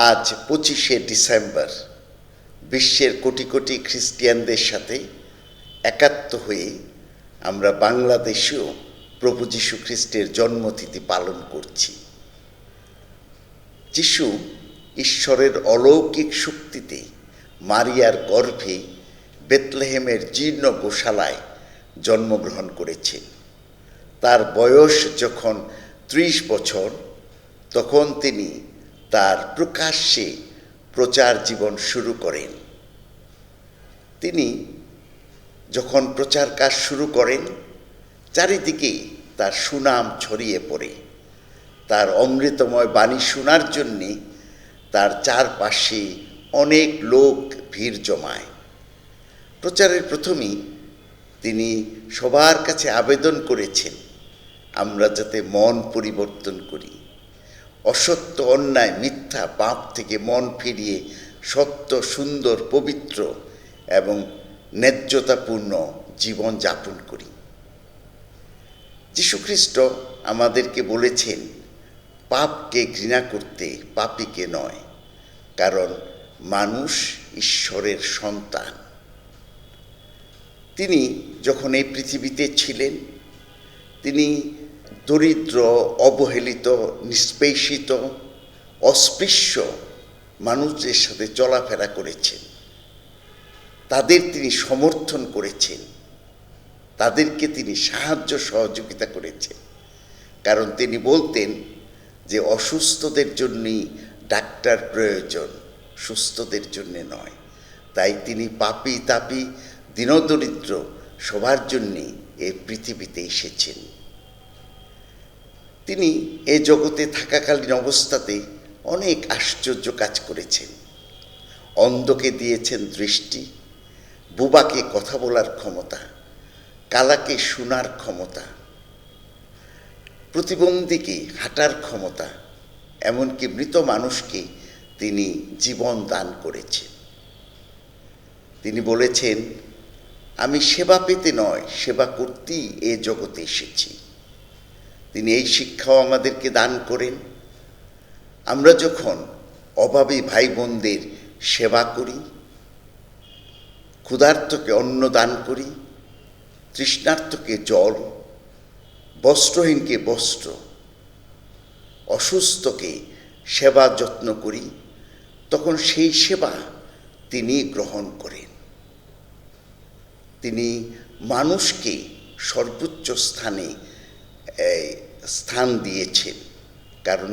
আজ 25শে ডিসেম্বর বিশ্বের কোটি কোটি খ্রিস্টিয়ানদের সাথে একাত্ম হয়ে আমরা বাংলাদেশেও প্রভু যীশু খ্রিস্টের জন্মতিথি পালন করছি। যিশু ঈশ্বরের অলৌকিক শক্তিতে মারিয়ার গর্ভে বেথলেহেমের জীর্ণ গোশালায় জন্মগ্রহণ করেছেন। তার বয়স যখন 30 বছর, তখন তিনি তার প্রকাশ্যে প্রচার জীবন শুরু করেন। তিনি যখন প্রচার কাজ শুরু করেন, চারিদিকে তার সুনাম ছড়িয়ে পড়ে। তার অমৃতময় বাণী শোনার জন্যে তার চারপাশে অনেক লোক ভিড় জমায়। প্রচারের প্রথমেই তিনি সবার কাছে আবেদন করেছেন, আমরা যাতে মন পরিবর্তন করি, অসত্য, অন্যায়, মিথ্যা, পাপ থেকে মন ফিরিয়ে সত্য, সুন্দর, পবিত্র এবং ন্যায্যতাপূর্ণ জীবন যাপন করি। যীশুখ্রিস্ট আমাদেরকে বলেছেন পাপকে ঘৃণা করতে, পাপীকে নয়, কারণ মানুষ ঈশ্বরের সন্তান। তিনি যখন এই পৃথিবীতে ছিলেন, তিনি দরিদ্র, অবহেলিত, নিষ্পেষিত, অস্পৃশ্য মানুষদের সাথে চলাফেরা করেছেন। তাদের তিনি সমর্থন করেছেন, তাদেরকে তিনি সাহায্য সহযোগিতা করেছেন। কারণ তিনি বলতেন যে অসুস্থদের জন্যই ডাক্তার প্রয়োজন, সুস্থদের জন্যে নয়। তাই তিনি পাপী, তাপী, দীনদরিদ্র সবার জন্যে এই পৃথিবীতে এসেছেন। তিনি এ জগতে থাকাকালীন অবস্থাতে অনেক আশ্চর্য কাজ করেছেন। অন্ধকে দিয়েছেন দৃষ্টি, বোবাকে কথা বলার ক্ষমতা, কালাকে শোনার ক্ষমতা, প্রতিবন্ধীকে হাঁটার ক্ষমতা, এমনকি মৃত মানুষকে তিনি জীবন দান করেছেন। তিনি বলেছেন, আমি সেবা পেতে নয়, সেবা করতেই এ জগতে এসেছি। তিনি এই শিক্ষাও আমাদেরকে দান করেন। আমরা যখন অভাবী ভাই বোনদের সেবা করি, ক্ষুধার্তকে অন্ন দান করি, তৃষ্ণার্তকে জল, বস্ত্রহীনকে বস্ত্র, অসুস্থকে সেবা যত্ন করি, তখন সেই সেবা তিনি গ্রহণ করেন। তিনি মানুষকে সর্বোচ্চ স্থান দিয়েছেন, কারণ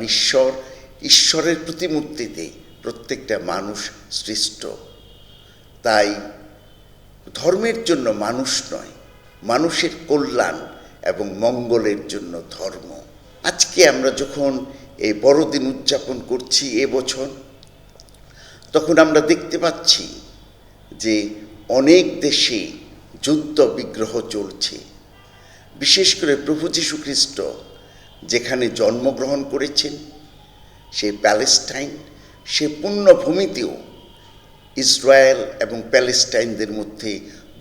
ঈশ্বরের প্রতিমূর্তিতে প্রত্যেকটা মানুষ সৃষ্ট। তাই ধর্মের জন্য মানুষ নয়, মানুষের কল্যাণ এবং মঙ্গলের জন্য ধর্ম। আজকে আমরা যখন এই বড়দিন উদযাপন করছি এবছর, তখন আমরা দেখতে পাচ্ছি যে অনেক দেশে যুদ্ধ বিগ্রহ চলছে। বিশেষ করে প্রভু যীশু খ্রিস্ট যেখানে জন্মগ্রহণ করেছেন, সেই প্যালেস্টাইন, সে পুণ্যভূমিতেও ইসরায়েল এবং প্যালেস্টাইনদের মধ্যে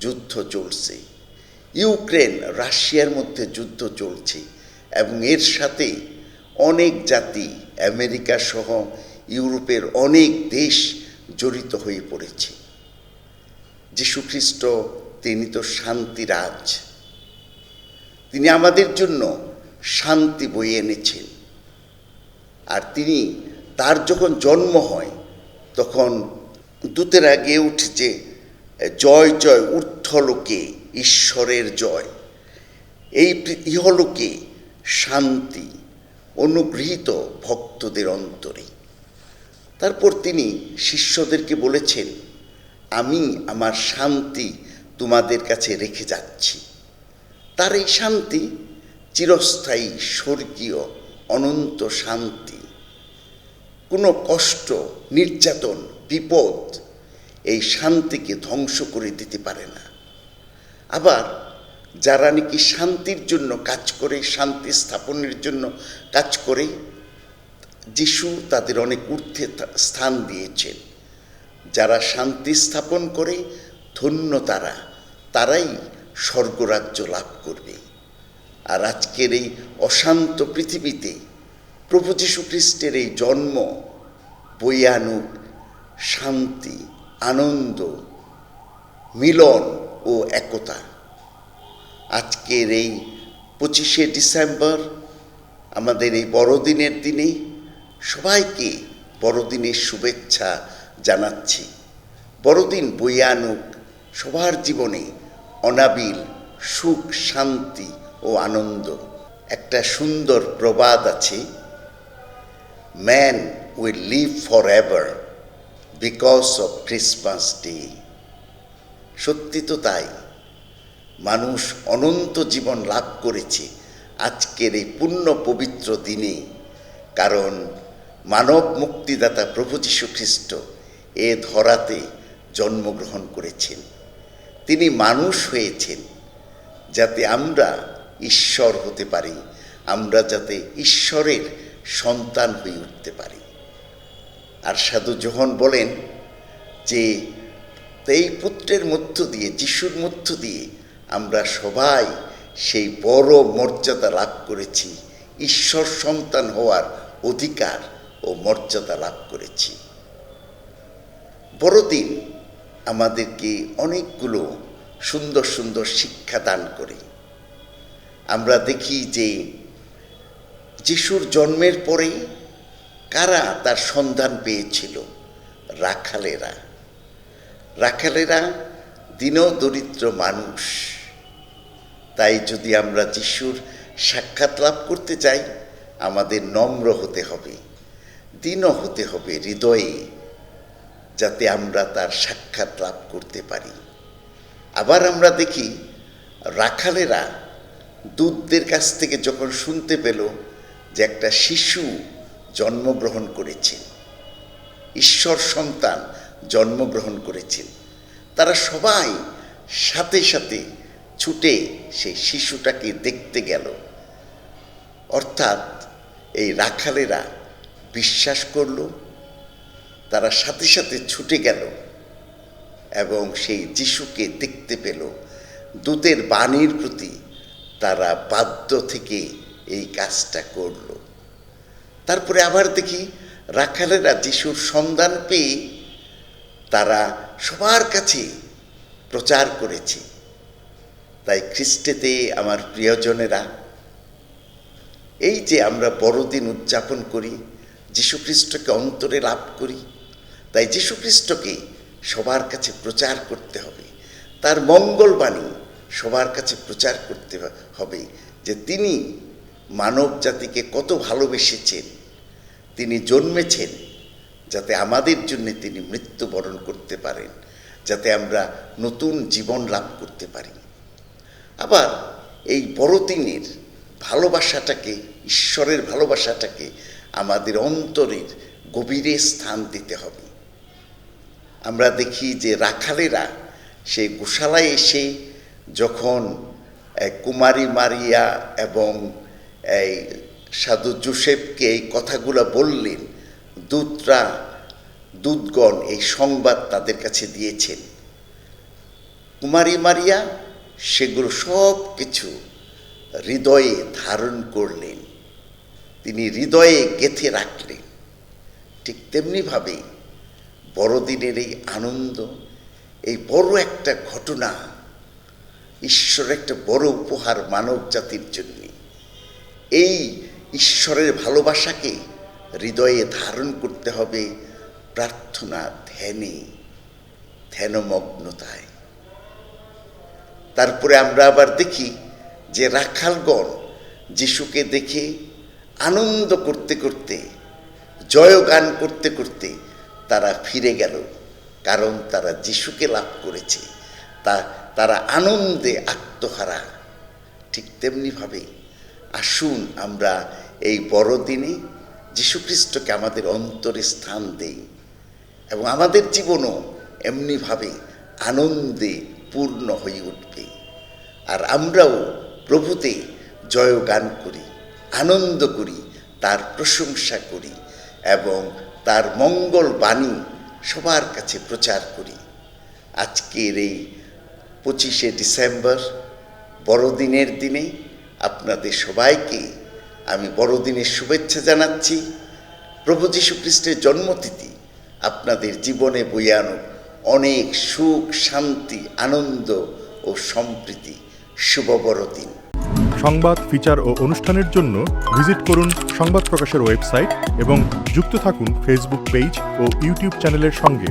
যুদ্ধ চলছে। ইউক্রেন, রাশিয়ার মধ্যে যুদ্ধ চলছে এবং এর সাথে অনেক জাতি, আমেরিকা সহ ইউরোপের অনেক দেশ জড়িত হয়ে পড়েছে। যীশুখ্রিস্ট তিনি তো শান্তিরাজ, তিনি আমাদের জন্য শান্তি বয়ে এনেছেন। আর তার যখন জন্ম হয়, তখন দূতেরা গেয়ে উঠেছে, জয় জয় ঊর্ধ্বলোকে ঈশ্বরের জয়, এই ইহলোকে শান্তি অনুগৃহীত ভক্তদের অন্তরে। তারপর তিনি শিষ্যদেরকে বলেছেন, আমি আমার শান্তি তোমাদের কাছে রেখে যাচ্ছি। তার এই শান্তি চিরস্থায়ী, স্বর্গীয়, অনন্ত শান্তি। কোনো কষ্ট, নির্যাতন, বিপদ এই শান্তিকে ধ্বংস করে দিতে পারে না। আবার যারা নাকি শান্তির জন্য কাজ করে, শান্তি স্থাপনের জন্য কাজ করে, যিশু তাদের অনেক ঊর্ধ্বে স্থান দিয়েছেন। যারা শান্তি স্থাপন করে, ধন্য তারাই স্বর্গরাজ্য লাভ করবে। আর আজকের এই অশান্ত পৃথিবীতে প্রভু যীশু খ্রিস্টের এই জন্ম বয়ে আনুক শান্তি, আনন্দ, মিলন ও একতা। আজকের এই 25শে ডিসেম্বর আমাদের এই বড়দিনের দিনে সবাইকে বড়দিনের শুভেচ্ছা জানাচ্ছি। বড়দিন বয়ে আনুক সবার জীবনে অনাবিল সুখ, শান্তি ও আনন্দ। একটা সুন্দর প্রবাদ আছে, man will live for ever because of Christmas day. সত্যি তো তাই, মানুষ অনন্ত জীবন লাভ করেছে আজকের এই পুণ্য পবিত্র দিনে, কারণ মানব মুক্তিদাতা প্রভু যীশু খ্রিস্ট এ ধরাতে জন্মগ্রহণ করেছেন। তিনি মানুষ হয়েছেন যাতে আমরা ঈশ্বর হতে পারি, আমরা যাতে ঈশ্বরের সন্তান হয়ে উঠতে পারি। আর সাধু যোহন বলেন যে এই পুত্রের মধ্য দিয়ে, যিশুর মধ্য দিয়ে আমরা সবাই সেই বড় মর্যাদা লাভ করেছি, ঈশ্বর সন্তান হওয়ার অধিকার ও মর্যাদা লাভ করেছি। বড়দিন আমাদেরকে অনেকগুলো সুন্দর সুন্দর শিক্ষা দান করে। আমরা দেখি যে যিশুর জন্মের পরে কারা তার সন্ধান পেয়েছিল? রাখালেরা। রাখালেরা দীনদরিদ্র মানুষ। তাই যদি আমরা যিশুর সাক্ষাৎ লাভ করতে চাই, আমাদের নম্র হতে হবে, দীন হতে হবে হৃদয়ে, যাতে আমরা তার সাক্ষাৎ লাভ করতে পারি। আবার আমরা দেখি রাখালেরা দূতদের কাছ থেকে যখন শুনতে পেল যে একটা শিশু জন্মগ্রহণ করেছেন, ঈশ্বর সন্তান জন্মগ্রহণ করেছেন, তারা সবাই সাথে সাথে ছুটে সেই শিশুটাকে দেখতে গেল। অর্থাৎ এই রাখালেরা বিশ্বাস করল, তারা সাথে সাথে ছুটে গেল এবং সেই যিশুকে দেখতে পেল। দূতের বাণীর প্রতি তারা বাধ্য থেকে এই কাজটা করল। তারপরে আবার দেখি রাখালেরা যিশুর সন্ধান পেয়ে তারা সবার কাছে প্রচার করেছে। তাই খ্রিস্টেতে আমার প্রিয়জনেরা, এই যে আমরা বড়দিন উদযাপন করি, যীশু খ্রিস্টকে অন্তরে লাভ করি, তাই যীশু খ্রিস্টকে সবার কাছে প্রচার করতে হবে, তার মঙ্গলবাণী সবার কাছে প্রচার করতে হবে যে তিনি মানব জাতিকে কত ভালোবেসেছেন, তিনি জন্মেছেন যাতে আমাদের জন্য তিনি মৃত্যুবরণ করতে পারেন, যাতে আমরা নতুন জীবন লাভ করতে পারি। আবার এই বড়দিনের ভালোবাসাটাকে, ঈশ্বরের ভালোবাসাটাকে আমাদের অন্তরের গভীরে স্থান দিতে হবে। আমরা দেখি যে রাখালেরা সেই গোশালায় এসে যখন কুমারী মারিয়া এবং এই সাধু যোসেফকে এই কথাগুলো বললেন, দূতগণ এই সংবাদ তাদের কাছে দিয়েছেন। কুমারী মারিয়া সেগুলো সব কিছু হৃদয়ে ধারণ করলেন, তিনি হৃদয়ে গেঁথে রাখলেন। ঠিক তেমনিভাবে বড়দিনের এই আনন্দ, এই বড় একটা ঘটনা, ঈশ্বরের একটা বড় উপহার মানব জাতির জন্য, এই ঈশ্বরের ভালোবাসাকে হৃদয়ে ধারণ করতে হবে প্রার্থনা, ধ্যানে, ধ্যানমগ্নতায়। তারপরে আমরা আবার দেখি যে রাখালগণ যিশুকে দেখে আনন্দ করতে করতে, জয়গান করতে করতে তারা ফিরে গেল, কারণ তারা যিশুকে লাভ করেছে, তারা আনন্দে আত্মহারা। ঠিক তেমনিভাবে আসুন আমরা এই বড়দিনে যীশুখ্রিস্টকে আমাদের অন্তরে স্থান দেই এবং আমাদের জীবনও এমনিভাবে আনন্দে পূর্ণ হয়ে উঠবে। আর আমরাও প্রভুতে জয়গান করি, আনন্দ করি, তার প্রশংসা করি এবং তার মঙ্গল বাণী সবার কাছে প্রচার করি। আজকের এই 25শে ডিসেম্বর বড়দিনের দিনে আপনাদের সবাইকে আমি বড়দিনের শুভেচ্ছা জানাচ্ছি। প্রভু যীশু খ্রিস্টের জন্মতিথি আপনাদের জীবনে বয়ে আনুক অনেক সুখ, শান্তি, আনন্দ ও সম্প্রীতি। শুভ বড়দিন। সংবাদ, ফিচার ও অনুষ্ঠানের জন্য ভিজিট করুন সংবাদ প্রকাশের ওয়েবসাইট এবং যুক্ত থাকুন ফেসবুক পেজ ও ইউটিউব চ্যানেলের সঙ্গে।